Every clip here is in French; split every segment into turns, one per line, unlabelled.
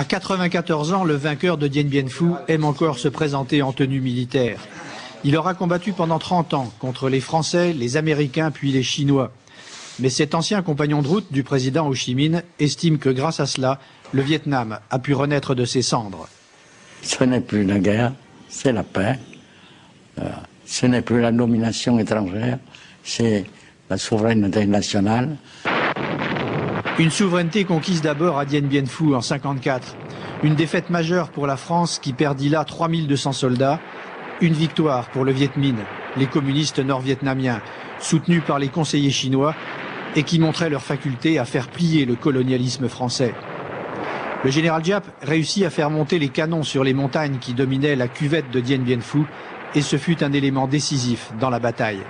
À 94 ans, le vainqueur de Dien Bien Phu aime encore se présenter en tenue militaire. Il aura combattu pendant 30 ans contre les Français, les Américains puis les Chinois. Mais cet ancien compagnon de route du président Ho Chi Minh estime que grâce à cela, le Vietnam a pu renaître de ses cendres.
Ce n'est plus la guerre, c'est la paix. Ce n'est plus la domination étrangère, c'est la souveraineté nationale.
Une souveraineté conquise d'abord à Dien Bien Phu en 1954. Une défaite majeure pour la France qui perdit là 3200 soldats. Une victoire pour le Viet Minh, les communistes nord-vietnamiens, soutenus par les conseillers chinois et qui montraient leur faculté à faire plier le colonialisme français. Le général Giap réussit à faire monter les canons sur les montagnes qui dominaient la cuvette de Dien Bien Phu et ce fut un élément décisif dans la bataille.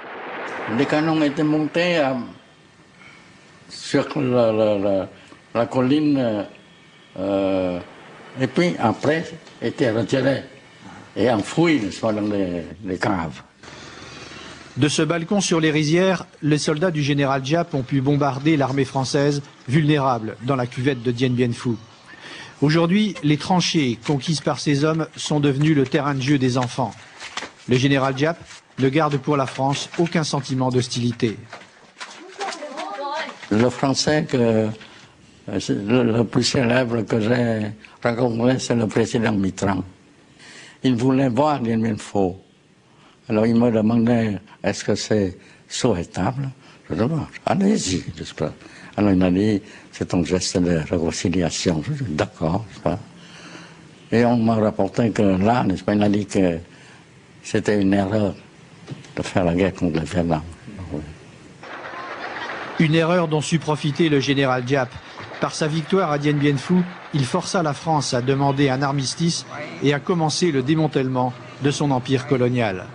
Les canons étaient montés sur la colline et puis après étaient retirés et enfouis dans les caves.
De ce balcon sur les rizières, les soldats du général Giap ont pu bombarder l'armée française, vulnérable dans la cuvette de Dien Bien Phu. Aujourd'hui, les tranchées conquises par ces hommes sont devenues le terrain de jeu des enfants. Le général Giap ne garde pour la France aucun sentiment d'hostilité.
Le français le plus célèbre que j'ai rencontré, c'est le président Mitterrand. Il voulait voir Dien Bien Phu. Alors il me demandait, est-ce que c'est souhaitable? Je demande, allez-y, j'espère. Alors il m'a dit, c'est un geste de réconciliation. Je dis, d'accord, n'est-ce pas? Et on m'a rapporté que là, n'est-ce pas, il a dit que c'était une erreur de faire la guerre contre le Vietnam.
Une erreur dont sut profiter le général Giap. Par sa victoire à Dien Bien Phu, il força la France à demander un armistice et à commencer le démantèlement de son empire colonial.